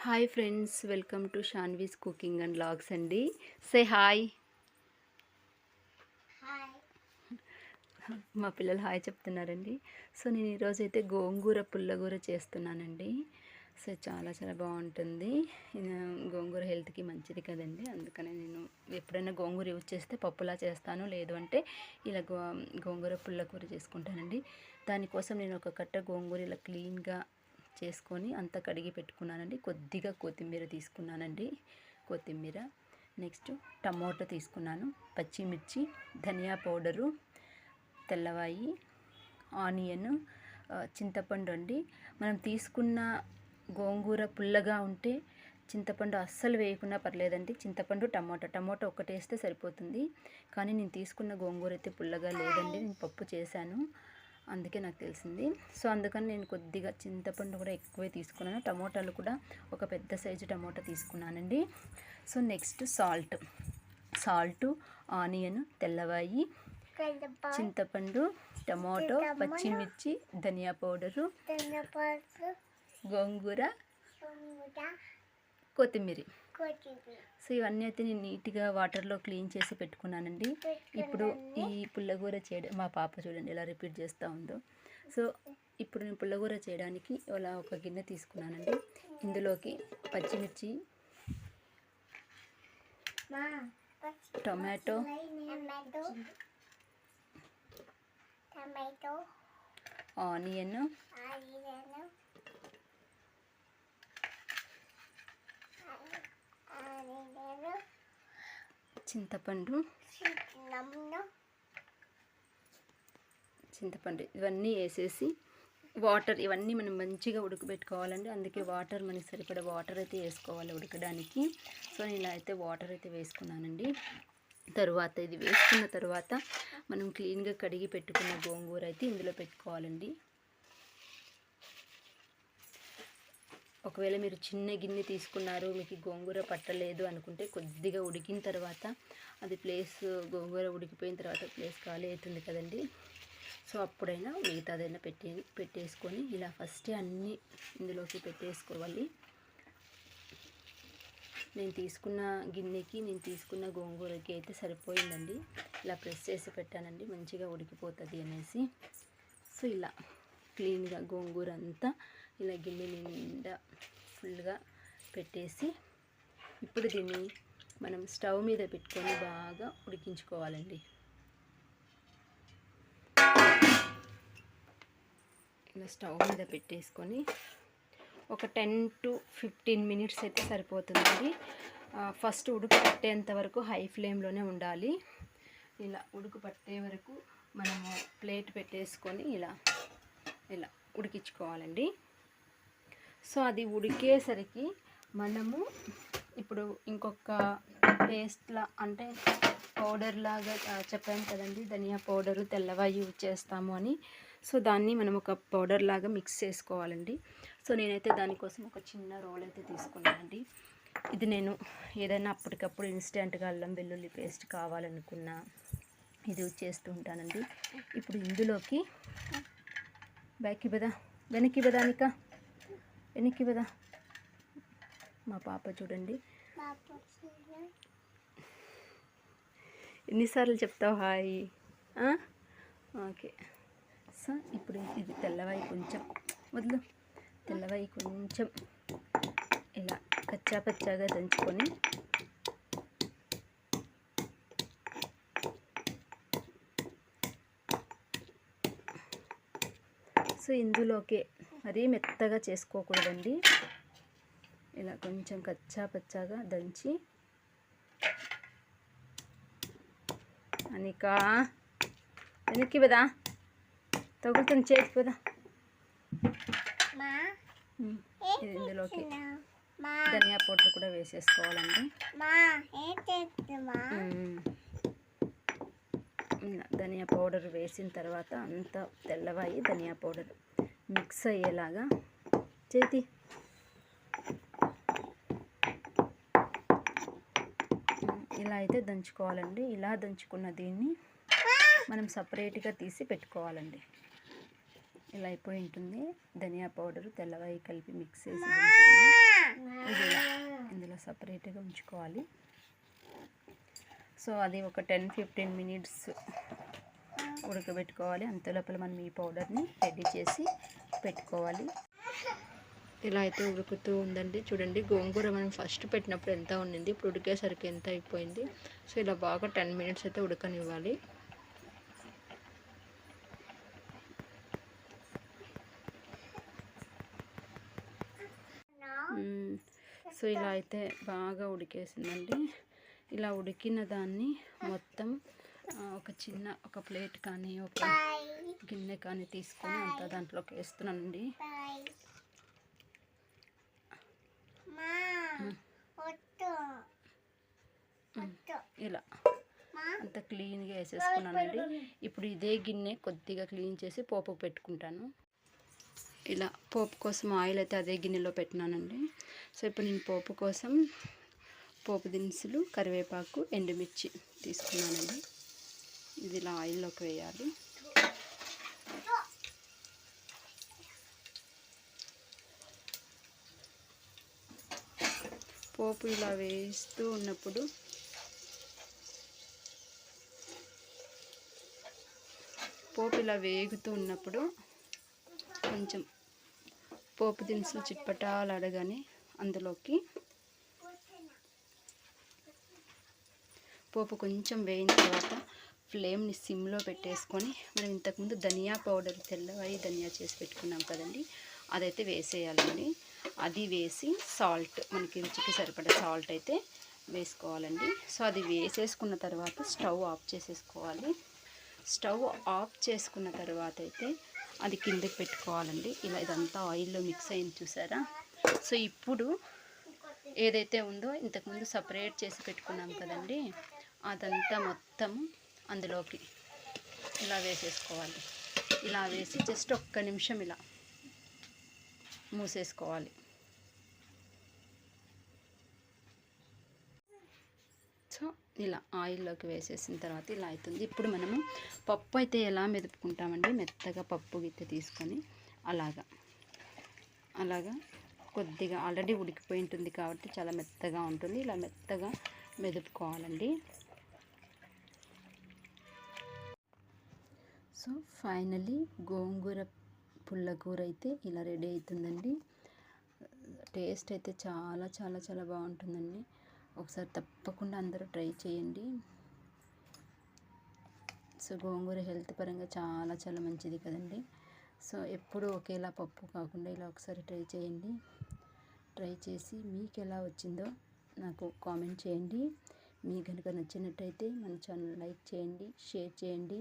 Hi friends, welcome to Shanvi's cooking and vlogs అండి. Say hi. మా పిల్లలు హాయ్ చెప్తున్నారండి. సో నేను ఈరోజు అయితే గోంగూర పుల్లగూర చేస్తున్నానండి. సో చాలా చాలా బాగుంటుంది. గోంగూర హెల్త్కి మంచిది కదండి. అందుకనే నేను ఎప్పుడైనా గోంగూర యూజ్ చేస్తే పప్పులా చేస్తాను, లేదు అంటే ఇలా గోంగూర పుల్లగూర చేసుకుంటానండి. దానికోసం నేను ఒక కట్ట గోంగూర ఇలా క్లీన్గా చేసుకొని అంతా కడిగి పెట్టుకున్నానండి. కొద్దిగా కొత్తిమీర తీసుకున్నానండి, కొత్తిమీర. నెక్స్ట్ టమోటా తీసుకున్నాను, పచ్చిమిర్చి, ధనియా పౌడరు, తెల్లవాయి, ఆనియన్, చింతపండు అండి. మనం తీసుకున్న గోంగూర పుల్లగా ఉంటే చింతపండు అస్సలు వేయకుండా పర్లేదండి. చింతపండు, టమోటా ఒక్కటి వేస్తే సరిపోతుంది. కానీ నేను తీసుకున్న గోంగూర అయితే పుల్లగా లేదండి. నేను పప్పు చేశాను, అందుకే నాకు తెలిసింది. సో అందుకని నేను కొద్దిగా చింతపండు కూడా ఎక్కువే తీసుకున్నాను. టమోటాలు కూడా ఒక పెద్ద సైజు టమోటా తీసుకున్నానండి. సో నెక్స్ట్ సాల్టు, ఆనియన్, తెల్లవాయి, చింతపండు, టమాటో, పచ్చిమిర్చి, ధనియా పౌడరు, గోంగూర, కొత్తిమీర. సో ఇవన్నీ అయితే నేను నీట్గా వాటర్లో క్లీన్ చేసి పెట్టుకున్నానండి. ఇప్పుడు ఈ పుల్లగూర చేయడం, మా పాప చూడండి ఎలా రిపీట్ చేస్తూ ఉందో. సో ఇప్పుడు నేను పుల్లగూర చేయడానికి ఇలా ఒక గిన్నె తీసుకున్నానండి. ఇందులోకి పచ్చిమిర్చి, టొమాటో, ఆనియన్, చింతపండు ఇవన్నీ వేసేసి వాటర్, ఇవన్నీ మనం మంచిగా ఉడకబెట్టుకోవాలండి. అందుకే వాటర్, మనకి సరిపడా వాటర్ అయితే వేసుకోవాలి ఉడకడానికి. సో నేను ఇలా అయితే వాటర్ అయితే వేసుకున్నానండి. తరువాత ఇది వేసుకున్న తర్వాత మనం క్లీన్గా కడిగి పెట్టుకున్న గోంగూర అయితే ఇందులో పెట్టుకోవాలండి. ఒకవేళ మీరు చిన్న గిన్నె తీసుకున్నారు, మీకు గోంగూర పట్టలేదు అనుకుంటే కొద్దిగా ఉడికిన తర్వాత అది గోంగూర ఉడికిపోయిన తర్వాత ప్లేస్ ఖాళీ అవుతుంది కదండి. సో అప్పుడైనా మిగతాదైనా పెట్టేసుకొని ఇలా ఫస్ట్ అన్నీ ఇందులోకి పెట్టేసుకోవాలి. నేను తీసుకున్న గిన్నెకి, నేను తీసుకున్న గోంగూరకి అయితే సరిపోయిందండి. ఇలా ప్రెస్ చేసి పెట్టానండి, మంచిగా ఉడికిపోతుంది అనేసి. సో ఇలా క్లీన్గా గోంగూర అంతా ఇలా గిన్నె నిండా ఫుల్గా పెట్టేసి ఇప్పుడు దీన్ని మనం స్టవ్ మీద పెట్టుకొని బాగా ఉడికించుకోవాలండి. ఇలా స్టవ్ మీద పెట్టేసుకొని ఒక 10 to 15 మినిట్స్ అయితే సరిపోతుందండి. ఫస్ట్ ఉడుకు పట్టేంత వరకు హై ఫ్లేమ్లోనే ఉండాలి. ఇలా ఉడుకు పట్టే వరకు మనము ప్లేట్ పెట్టేసుకొని ఇలా ఉడికించుకోవాలండి. సో అది ఉడికేసరికి మనము ఇప్పుడు ఇంకొక పేస్ట్లా, అంటే పౌడర్ లాగా చెప్పాను కదండి, ధనియా పౌడరు, తెల్లవాయి యూజ్ చేస్తాము అని. సో దాన్ని మనం ఒక పౌడర్ లాగా మిక్స్ చేసుకోవాలండి. సో నేనైతే దానికోసం ఒక చిన్న రోల్ అయితే తీసుకున్నానండి. ఇది నేను ఏదైనా అప్పటికప్పుడు ఇన్స్టెంట్గా అల్లం వెల్లుల్లి పేస్ట్ కావాలనుకున్నా ఇది యూజ్ చేస్తూ ఉంటానండి. ఇప్పుడు ఇందులోకి వెనక్కి బదా మా పాప చూడండి ఎన్నిసార్లు చెప్తావు హాయ్. ఓకే. సో ఇప్పుడు ఇది తెల్లవాయి కొంచెం ఇలా కచ్చాపచ్చాగా దంచుకొని సో ఇందులోకి మరీ మెత్తగా చేసుకోకూడదండి. ఇలా కొంచెం కచ్చాపచ్చాగా దంచి, అనికా వెనక్కి పదా, తగులుతుంది చేతికి పదా. ఇది ఇందులోకి ధనియా పౌడర్ కూడా వేసేసుకోవాలండి. ధనియా పౌడర్ వేసిన తర్వాత అంతా తెల్లవాయి, ధనియా పౌడర్ మిక్స్ అయ్యేలాగా చేతి ఇలా అయితే దంచుకోవాలండి. ఇలా దంచుకున్న దీన్ని మనం సపరేట్గా తీసి పెట్టుకోవాలండి. ఇలా అయిపోయి ఉంటుంది. ధనియా పౌడరు తెల్లవాయి కలిపి మిక్స్ చేసి ఉంటుంది. ఇది ఇందులో సపరేట్గా ఉంచుకోవాలి. సో అది ఒక 10-15 మినిట్స్ ఉడకబెట్టుకోవాలి. అంతలోపల మనం ఈ పౌడర్ని రెడీ చేసి పెట్టుకోవాలి. ఇలా అయితే ఉడుకుతూ ఉందండి. చూడండి, గోంగూర మనం ఫస్ట్ పెట్టినప్పుడు ఎంత ఉండింది, ఇప్పుడు ఉడికేసరికి ఎంత అయిపోయింది. సో ఇలా బాగా 10 మినిట్స్ అయితే ఉడకనివ్వాలి. సో ఇలా అయితే బాగా ఉడికేసిందండి. ఇలా ఉడికిన దాన్ని మొత్తం ఒక ప్లేట్ కానీ ఒక గిన్నె కానీ తీసుకొని అంతా దాంట్లోకి వేస్తున్నానండి. ఇలా అంత క్లీన్గా వేసేసుకున్నానండి. ఇప్పుడు ఇదే గిన్నె కొద్దిగా క్లీన్ చేసి పోపు పెట్టుకుంటాను. ఇలా పోపు కోసం ఆయిల్ అయితే అదే గిన్నెలో పెట్టినానండి. సో ఇప్పుడు నేను పోపు కోసం పోపు దినుసులు, కరివేపాకు, ఎండుమిర్చి తీసుకున్నానండి. ఇది ఇలా ఆయిల్లోకి వేయాలి. పోపు ఇలా వేస్తూ ఉన్నప్పుడు వేగుతూ ఉన్నప్పుడు కొంచెం పోపు దినుసులు చిట్పటాలాడగానే అందులోకి పోపు కొంచెం వేయిన తర్వాత ఫ్లేమ్ని సిమ్లో పెట్టేసుకొని మనం ఇంతకుముందు ధనియా పౌడర్ తెల్లవాయి ధనియా చేసి పెట్టుకున్నాం కదండి, అదైతే వేసేయాలండి. అది వేసి సాల్ట్, మనకి రుచికి సరిపడే సాల్ట్ అయితే వేసుకోవాలండి. సో అది వేసేసుకున్న తర్వాత స్టవ్ ఆఫ్ చేసేసుకోవాలి. స్టవ్ ఆఫ్ చేసుకున్న తర్వాత అయితే అది కిందకి పెట్టుకోవాలండి. ఇలా ఇదంతా ఆయిల్లో మిక్స్ అయింది చూసారా. సో ఇప్పుడు ఏదైతే ఉందో ఇంతకుముందు సపరేట్ చేసి పెట్టుకున్నాం కదండి, అదంతా మొత్తం అందులోకి ఇలా వేసేసుకోవాలి. ఇలా వేసి జస్ట్ ఒక్క నిమిషం ఇలా మూసేసుకోవాలి. సో ఇలా ఆయిల్లోకి వేసేసిన తర్వాత ఇలా అవుతుంది. ఇప్పుడు మనము పప్పు అయితే ఎలా మెదుపుకుంటామండి, మెత్తగా పప్పు గిత్తె తీసుకొని అలాగా కొద్దిగా ఆల్రెడీ ఉడికిపోయి ఉంటుంది కాబట్టి చాలా మెత్తగా ఉంటుంది. ఇలా మెత్తగా మెదుపుకోవాలండి. సో ఫైనలీ గోంగూర పుల్లగూర అయితే ఇలా రెడీ అవుతుందండి. టేస్ట్ అయితే చాలా చాలా చాలా బాగుంటుందండి. ఒకసారి తప్పకుండా అందరూ ట్రై చేయండి. సో గోంగూర హెల్త్ పరంగా చాలా చాలా మంచిది కదండి. సో ఎప్పుడు ఒకేలా పప్పు కాకుండా ఇలా ఒకసారి ట్రై చేయండి. ట్రై చేసి మీకు ఎలా వచ్చిందో నాకు కామెంట్ చేయండి. మీకు కనుక నచ్చినట్టయితే మన ఛానల్ లైక్ చేయండి, షేర్ చేయండి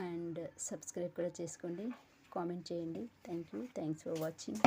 అండ్ సబ్స్క్రైబ్ కూడా చేసుకోండి, కామెంట్ చేయండి. Thanks for watching.